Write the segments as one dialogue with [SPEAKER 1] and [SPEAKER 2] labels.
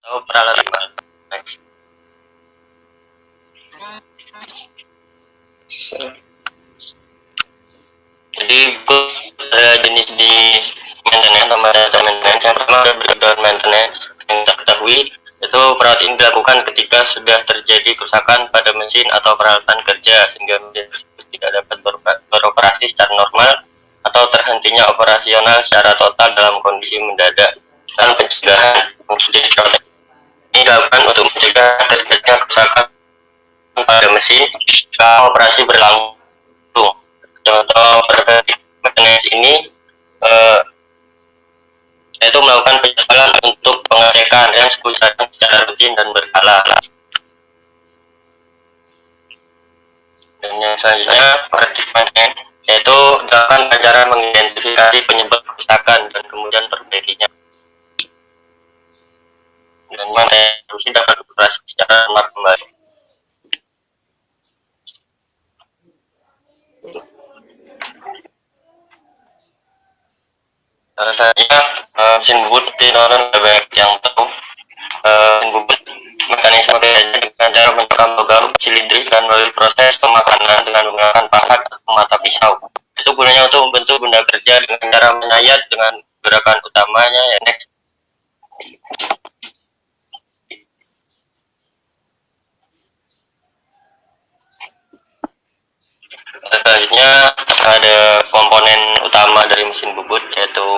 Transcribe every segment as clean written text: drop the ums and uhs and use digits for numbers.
[SPEAKER 1] atau peralatan. Jadi jenis di maintenance atau maintenance yang pertama ada breakdown maintenance yang kita ketahui itu perawatan ini dilakukan ketika sudah terjadi kerusakan pada mesin atau peralatan kerja sehingga mesin tidak dapat beroperasi secara normal atau terhentinya operasional secara total dalam kondisi mendadak. Dan pencegahan fungsi ini dilakukan untuk mencegah terjadinya kerusakan pada mesin kalau operasi berlangsung. Contoh preventive maintenance ini yaitu melakukan penjadwalan untuk pengecekan yang secara rutin dan berkala. Dan yang selanjutnya corrective maintenance yaitu dilakukan cara mengidentifikasi penyebab kerusakan dan kemudian perbaikinya. Dan maintenance dapat beroperasi secara normal kembali. Rasanya mesin bubut teman-teman banyak yang tahu mesin bubut mekanisme kerjanya dengan cara mencekam logam silindris dan melalui proses pemakanan dengan menggunakan pahat atau mata pisau. Itu gunanya untuk membentuk benda kerja dengan cara menyayat dengan gerakan utamanya yang next. Selanjutnya ada komponen utama dari mesin bubut yaitu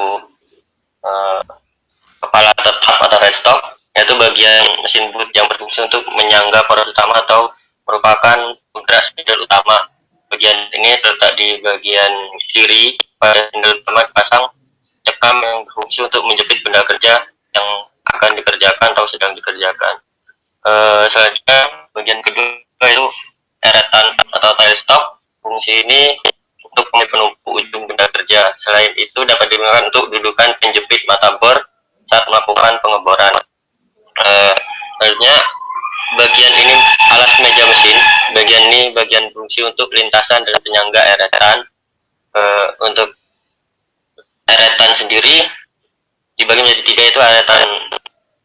[SPEAKER 1] kepala tetap atau headstock, yaitu bagian mesin bubut yang berfungsi untuk menyangga poros utama atau merupakan penggerak spidol utama. Bagian ini terletak di bagian kiri. Pada spidol utama dipasang cekam yang berfungsi untuk menjepit benda kerja yang akan dikerjakan atau sedang dikerjakan. Selanjutnya bagian kedua itu eretan atau tailstock. Fungsi ini untuk penumpu ujung benda kerja. Selain itu dapat digunakan untuk dudukan penjepit mata bor saat melakukan pengeboran. Selanjutnya bagian ini alas meja mesin. Bagian ini bagian fungsi untuk lintasan dan penyangga eretan. Untuk eretan sendiri dibagi menjadi tiga, itu eretan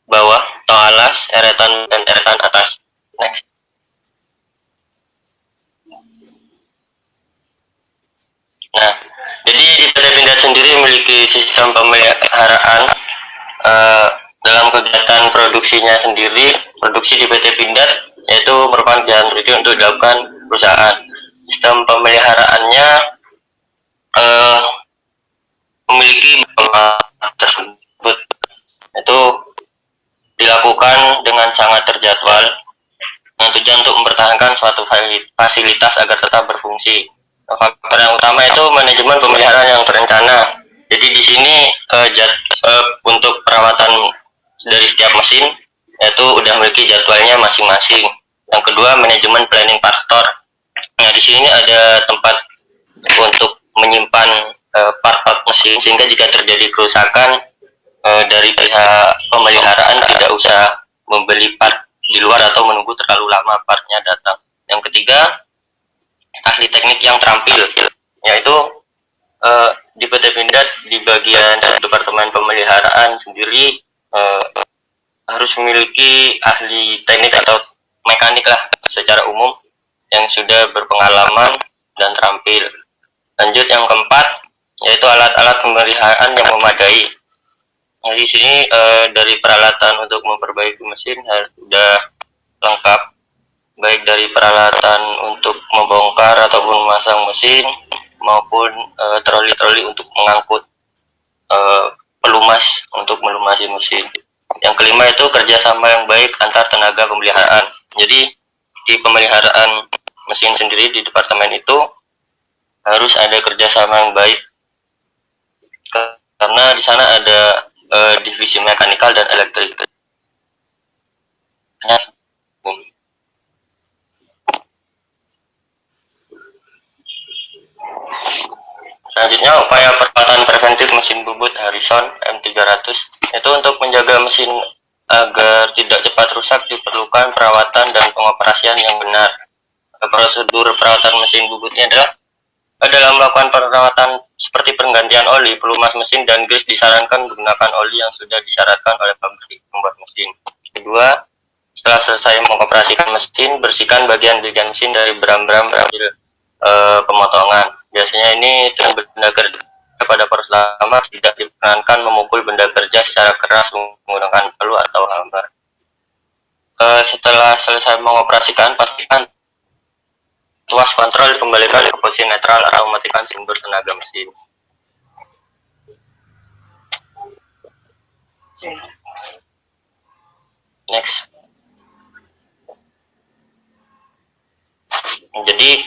[SPEAKER 1] bawah atau alas, eretan dan eretan atas. Next. Nah, jadi di PT Pindad sendiri memiliki sistem pemeliharaan dalam kegiatan produksinya sendiri. Produksi di PT Pindad yaitu merupakan kegiatan rutin untuk dilakukan perusahaan. Sistem pemeliharaannya memiliki tersebut, itu dilakukan dengan sangat terjadwal dengan tujuan untuk mempertahankan suatu fasilitas agar tetap berfungsi. Faktor yang utama itu manajemen pemeliharaan yang terencana. Jadi di sini untuk perawatan dari setiap mesin yaitu udah memiliki jadwalnya masing-masing. Yang kedua, manajemen planning faktor. Nah, di sini ada tempat untuk menyimpan part-part mesin sehingga jika terjadi kerusakan dari pihak pemeliharaan tidak usah membeli part di luar atau menunggu terlalu lama partnya datang. Yang ketiga, ahli teknik yang terampil, yaitu di PT Pindad di bagian departemen pemeliharaan sendiri harus memiliki ahli teknik atau mekanik lah secara umum yang sudah berpengalaman dan terampil. Lanjut yang keempat, yaitu alat-alat pemeliharaan yang memadai. Nah, di sini dari peralatan untuk memperbaiki mesin sudah lengkap, baik dari peralatan untuk membongkar ataupun memasang mesin maupun troli-troli untuk mengangkut pelumas untuk melumasi mesin. Yang kelima itu kerjasama yang baik antar tenaga pemeliharaan. Jadi di pemeliharaan mesin sendiri di departemen itu harus ada kerjasama yang baik karena di sana ada divisi mekanikal dan elektrik. Selanjutnya, upaya perawatan preventif mesin bubut Harrison M300 itu untuk menjaga mesin agar tidak cepat rusak diperlukan perawatan dan pengoperasian yang benar. Prosedur perawatan mesin bubutnya adalah dalam melakukan perawatan seperti penggantian oli, pelumas mesin dan grease disarankan menggunakan oli yang sudah disyaratkan oleh pabrik pembuat mesin. selesai mengoperasikan mesin, bersihkan bagian-bagian mesin dari bram-bram hasil pemotongan. Biasanya ini dengan benda kerja pada proses lama tidak diperkenankan memukul benda kerja secara keras menggunakan palu atau hammer. Setelah selesai mengoperasikan, pastikan tuas kontrol dikembalikan ke posisi netral atau mematikan sumber tenaga mesin. Next. Jadi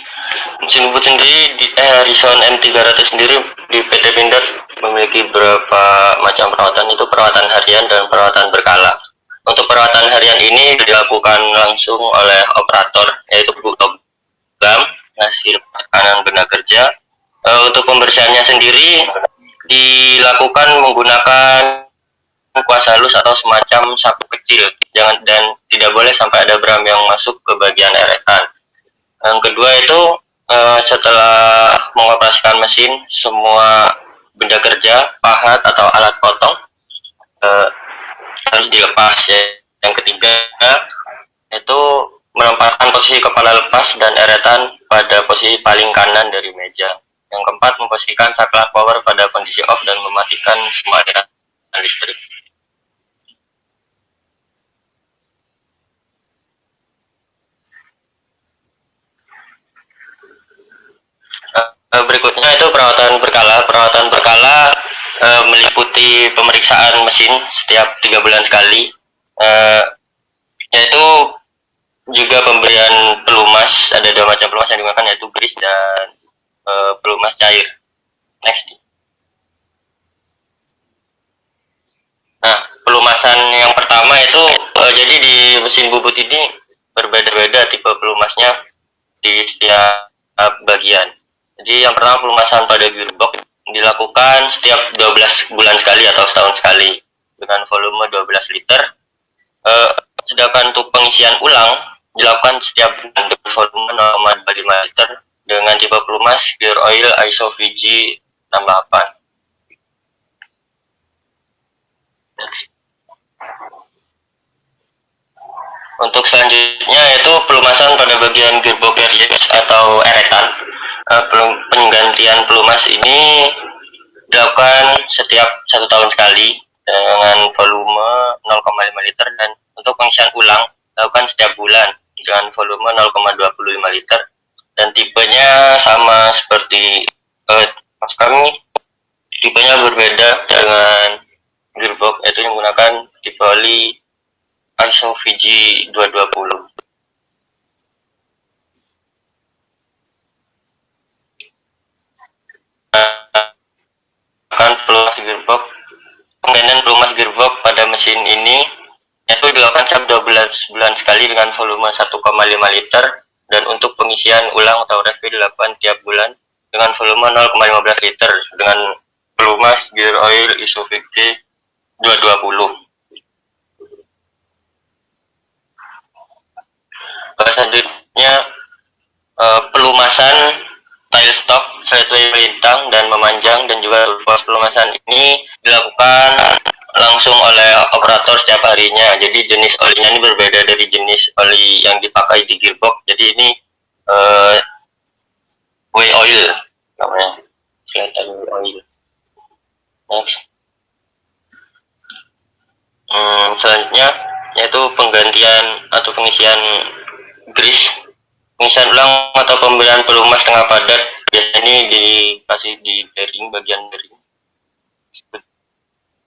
[SPEAKER 1] mesin bubut sendiri di Harrison M300 sendiri di PT Pindad memiliki beberapa macam perawatan, itu perawatan harian dan perawatan berkala. Untuk perawatan harian ini dilakukan langsung oleh operator, yaitu logam hasil tekanan benda kerja. Untuk pembersihannya sendiri dilakukan menggunakan kuas halus atau semacam sapu kecil, dan tidak boleh sampai ada bram yang masuk ke bagian erekan. Yang kedua itu setelah mengoperasikan mesin, semua benda kerja, pahat atau alat potong harus dilepas ya. Yang ketiga itu menempatkan posisi kepala lepas dan eretan pada posisi paling kanan dari meja. Yang keempat, memposisikan saklar power pada kondisi off dan mematikan semua aliran listrik. Berikutnya itu perawatan berkala. Perawatan berkala meliputi pemeriksaan mesin setiap 3 bulan sekali, yaitu juga pemberian pelumas. Ada 2 macam pelumas yang digunakan, yaitu grease dan pelumas cair. Next. Nah, pelumasan yang pertama itu jadi di mesin bubut ini berbeda-beda tipe pelumasnya di setiap bagian. Jadi yang pertama, pelumasan pada gearbox dilakukan setiap 12 bulan sekali atau setahun sekali dengan volume 12 liter. Sedangkan untuk pengisian ulang dilakukan setiap bulan dengan volume 0,25 liter dengan tipe pelumas Gear Oil ISO VG 68. Untuk selanjutnya yaitu pelumasan pada bagian gearbox carriage atau erekan. Penggantian pelumas ini dilakukan setiap 1 tahun sekali dengan volume 0,5 liter, dan untuk pengisian ulang dilakukan setiap bulan dengan volume 0,25 liter, dan tipenya sama seperti kami, tipenya berbeda dengan gearbox, yaitu menggunakan tipe oli ISO VG 220. Pelumas gearbox. Penggantian pelumas gearbox pada mesin ini itu dilakukan setiap 12 bulan sekali dengan volume 1,5 liter, dan untuk pengisian ulang atau refill dilakukan tiap bulan dengan volume 0,15 liter dengan pelumas Gear Oil ISO VG 220. Selanjutnya pelumasan tile stock, slideway melintang dan memanjang, dan juga pelumasan ini dilakukan langsung oleh operator setiap harinya. Jadi jenis olinya ini berbeda dari jenis oli yang dipakai di gearbox. Jadi ini way oil namanya, slideway oil. Next. Selanjutnya yaitu penggantian atau pengisian grease. Pengisian ulang atau pemberian pelumas tengah padat biasanya ini dikasih di bearing, bagian bearing.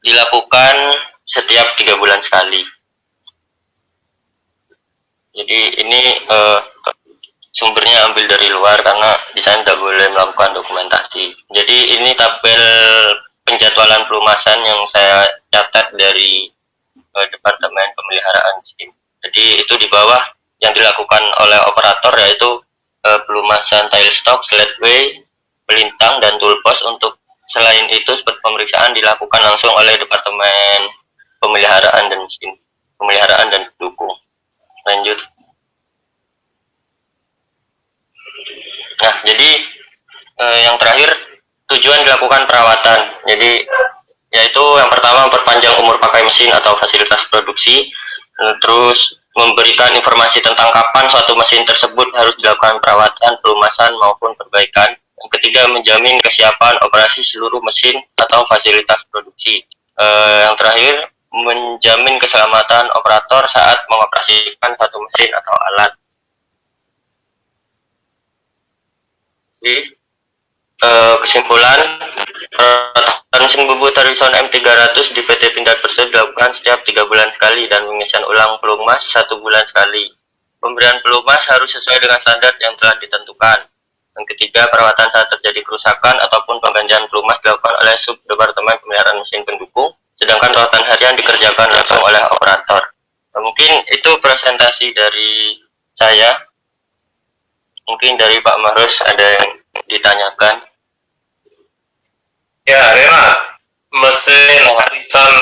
[SPEAKER 1] Dilakukan setiap 3 bulan sekali. Jadi ini sumbernya ambil dari luar karena di sana tidak boleh melakukan dokumentasi. Jadi ini tabel penjadwalan pelumasan yang saya catat dari Departemen Pemeliharaan mesin. Jadi itu di bawah yang dilakukan oleh operator yaitu pelumasan tile stock, slideway, pelintang, dan toolpost. Untuk selain itu pemeriksaan dilakukan langsung oleh Departemen Pemeliharaan dan mesin, pemeliharaan dan pendukung. Lanjut. Nah, jadi yang terakhir, tujuan dilakukan perawatan. Jadi yaitu yang pertama, memperpanjang umur pakai mesin atau fasilitas produksi, terus memberikan informasi tentang kapan suatu mesin tersebut harus dilakukan perawatan, pelumasan maupun perbaikan. Yang ketiga, menjamin kesiapan operasi seluruh mesin atau fasilitas produksi. Yang terakhir, menjamin keselamatan operator saat mengoperasikan suatu mesin atau alat. Jadi, kesimpulan, perawatan mesin bubut Harrison M300 di PT Pindad Persib dilakukan setiap 3 bulan sekali dan pengisian ulang pelumas 1 bulan sekali. Pemberian pelumas harus sesuai dengan standar yang telah ditentukan. Yang ketiga, perawatan saat terjadi kerusakan ataupun penggantian pelumas dilakukan oleh Subdepartemen Pemeliharaan Mesin Pendukung, sedangkan perawatan harian dikerjakan langsung oleh operator. Nah, mungkin itu presentasi dari saya. Mungkin dari Pak Mahrus ada yang ditanyakan.
[SPEAKER 2] Ya, Renat, mesin Harrison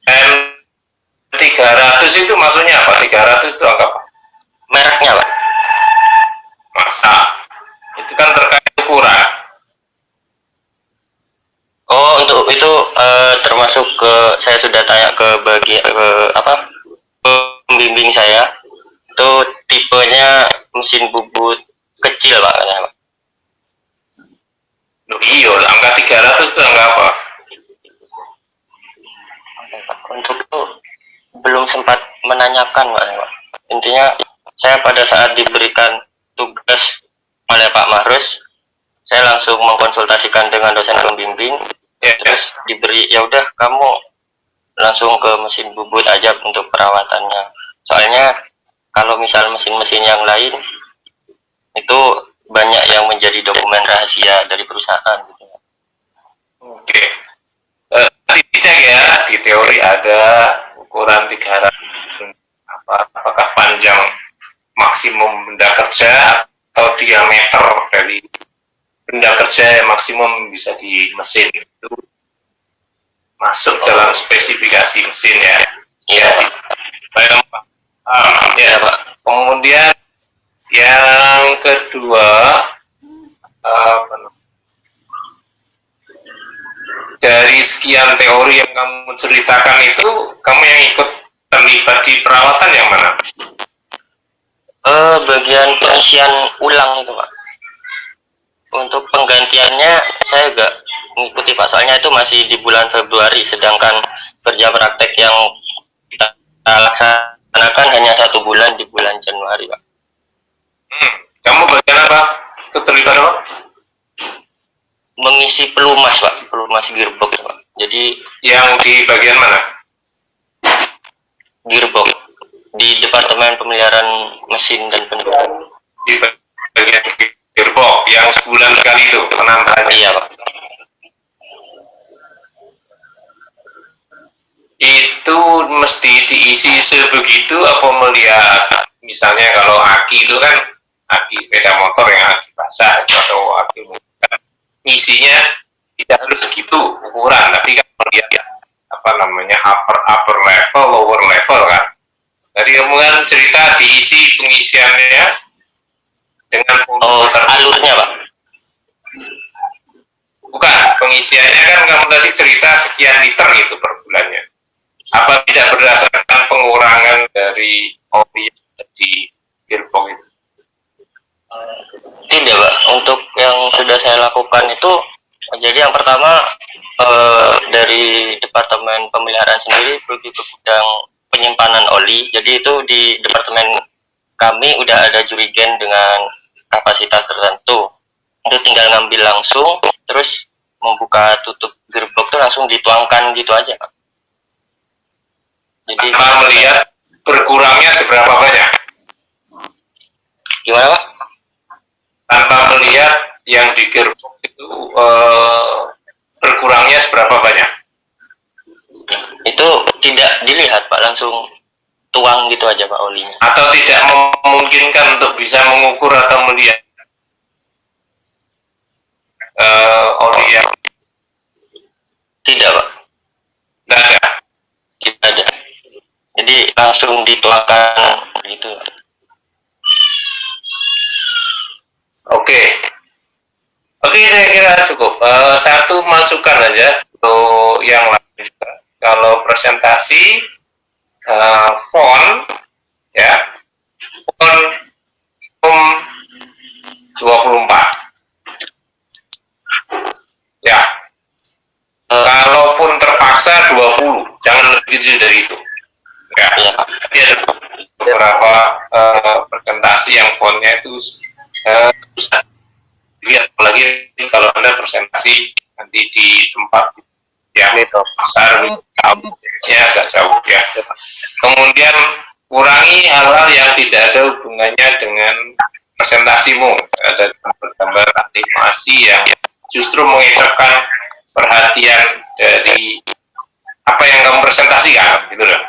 [SPEAKER 2] M300 itu maksudnya apa? 300 itu angka apa?
[SPEAKER 1] Mereknya, Pak.
[SPEAKER 2] Masa? Itu kan terkait ukuran.
[SPEAKER 1] Oh, untuk itu termasuk ke saya sudah tanya ke pembimbing saya. Itu tipenya mesin bubut kecil, Pak.
[SPEAKER 2] Loh, iya, angka 300 itu angka apa?
[SPEAKER 1] Untuk itu belum sempat menanyakan, Pak. Intinya saya pada saat diberikan tugas oleh Pak Mahrus, saya langsung mengkonsultasikan dengan dosen pembimbing, terus diberi, ya udah kamu langsung ke mesin bubut aja untuk perawatannya. Soalnya kalau misal mesin-mesin yang lain itu banyak yang menjadi dokumen rahasia dari perusahaan.
[SPEAKER 2] Oke. Dicek ya, di teori ada ukuran 300. Apakah panjang maksimum benda kerja atau diameter dari benda kerja yang maksimum bisa di mesin itu masuk dalam spesifikasi mesin ya.
[SPEAKER 1] Iya,
[SPEAKER 2] Pak. Ya, Pak. Kemudian yang kedua, dari sekian teori yang kamu ceritakan itu, kamu yang ikut terlibat di perawatan yang mana?
[SPEAKER 1] Bagian pengisian ulang itu, Pak. Untuk penggantiannya saya agak mengikuti, Pak. Soalnya itu masih di bulan Februari, sedangkan kerja praktek yang kita laksanakan hanya 1 bulan di bulan Januari, Pak.
[SPEAKER 2] Kamu bagian apa? Terlibat apa?
[SPEAKER 1] Mengisi pelumas, Pak. Pelumas gearbox, Pak. Jadi
[SPEAKER 2] yang di bagian mana?
[SPEAKER 1] Gearbox di Departemen Pemeliharaan Mesin dan Pendukung.
[SPEAKER 2] Di bagian gearbox yang sebulan sekali itu penambahannya.
[SPEAKER 1] Iya, Pak.
[SPEAKER 2] Itu mesti diisi sebegitu apa melihat misalnya kalau aki itu kan aki sepeda motor yang aki basah atau aki kan isinya tidak harus segitu ukuran, tapi kan melihat apa namanya upper level, lower level kan. Tadi kamu kan cerita diisi pengisiannya dengan
[SPEAKER 1] alurnya, Pak.
[SPEAKER 2] Bukan, pengisiannya kan kamu tadi cerita sekian liter itu per bulannya. Apa tidak berdasarkan pengurangan dari oli di gearbox itu?
[SPEAKER 1] Tidak, Pak. Untuk yang sudah saya lakukan itu, jadi yang pertama dari Departemen Pemeliharaan sendiri pergi ke gudang penyimpanan oli. Jadi itu di departemen kami udah ada jurigen dengan kapasitas tertentu. Itu tinggal ngambil langsung, terus membuka tutup gearbox itu langsung dituangkan gitu aja, Pak. Jadi
[SPEAKER 2] tanpa melihat berkurangnya seberapa banyak?
[SPEAKER 1] Gimana, Pak?
[SPEAKER 2] Tanpa melihat yang di gearbox itu berkurangnya seberapa banyak?
[SPEAKER 1] Itu tidak dilihat, Pak, langsung tuang gitu aja, Pak, olinya.
[SPEAKER 2] Atau tidak memungkinkan untuk bisa mengukur atau melihat oli yang
[SPEAKER 1] tidak, Pak.
[SPEAKER 2] tidak ada?
[SPEAKER 1] Tidak ada. Jadi langsung dituangkan gitu.
[SPEAKER 2] Oke, saya kira cukup. Satu masukan aja untuk yang lain juga. Kalau presentasi font 24. Ya, kalaupun terpaksa 20, jangan lebih dari itu. Ya, tapi ada beberapa presentasi yang fontnya itu susah dilihat, apalagi kalau Anda presentasi nanti di tempat yang besar, ya agak jauh ya. Kemudian kurangi hal-hal yang tidak ada hubungannya dengan presentasimu. Ada gambar animasi yang justru mengecohkan perhatian dari apa yang kamu presentasikan, gitu loh.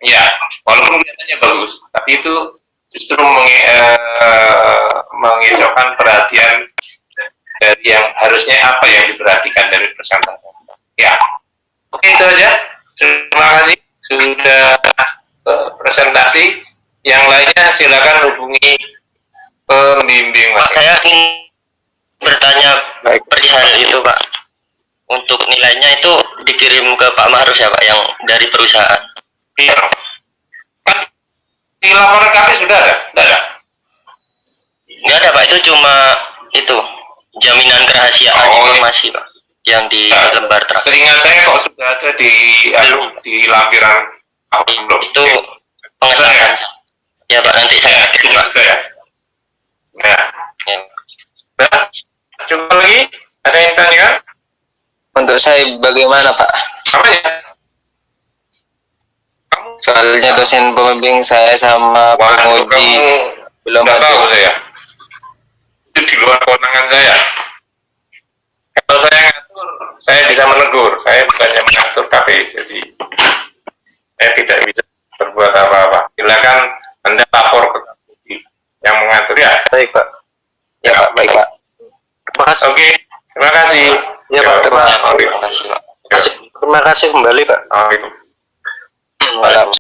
[SPEAKER 2] Ya, walaupun kelihatannya bagus, tapi itu justru mengecokkan perhatian dari yang harusnya apa yang diperhatikan dari presentasi. Ya, oke, itu aja. Terima kasih sudah presentasi. Yang lainnya silakan hubungi pembimbing
[SPEAKER 1] Pak,
[SPEAKER 2] Mas.
[SPEAKER 1] saya ingin bertanya perihal itu Pak. Untuk nilainya itu dikirim ke Pak Mahrus ya Pak, yang dari perusahaan.
[SPEAKER 2] Iya. Kan di laporan KP sudah ada? Tidak ada?
[SPEAKER 1] Nggak ada Pak, itu cuma itu jaminan kerahasiaan informasi Pak, yang di lembar terakhir.
[SPEAKER 2] Seringat saya kok sudah ada di lampiran belum?
[SPEAKER 1] Itu pengesahan. Ya Pak, nanti saya kirim Pak.
[SPEAKER 2] Saya. Ya.
[SPEAKER 1] Ya.
[SPEAKER 2] Nah, coba lagi, ada yang tanyakan?
[SPEAKER 3] Untuk saya bagaimana Pak?
[SPEAKER 2] Apanya?
[SPEAKER 3] Soalnya dosen pembimbing saya sama penguji belum
[SPEAKER 2] nggak
[SPEAKER 3] ada.
[SPEAKER 2] tahu saya. Itu di luar kewenangan saya. Kalau saya ngatur, saya bisa menegur. Saya bukannya mengatur KPI, jadi saya tidak bisa berbuat apa-apa. Silakan Anda lapor ke KPI yang mengatur ya.
[SPEAKER 3] Baik Pak. Ya Pak, baik Pak. Terima kasih.
[SPEAKER 2] Oke, terima kasih.
[SPEAKER 3] Ya Pak, terima
[SPEAKER 1] Terima kasih Pak.
[SPEAKER 3] Terima kasih kembali Pak.
[SPEAKER 2] Assalamualaikum.
[SPEAKER 3] Malam.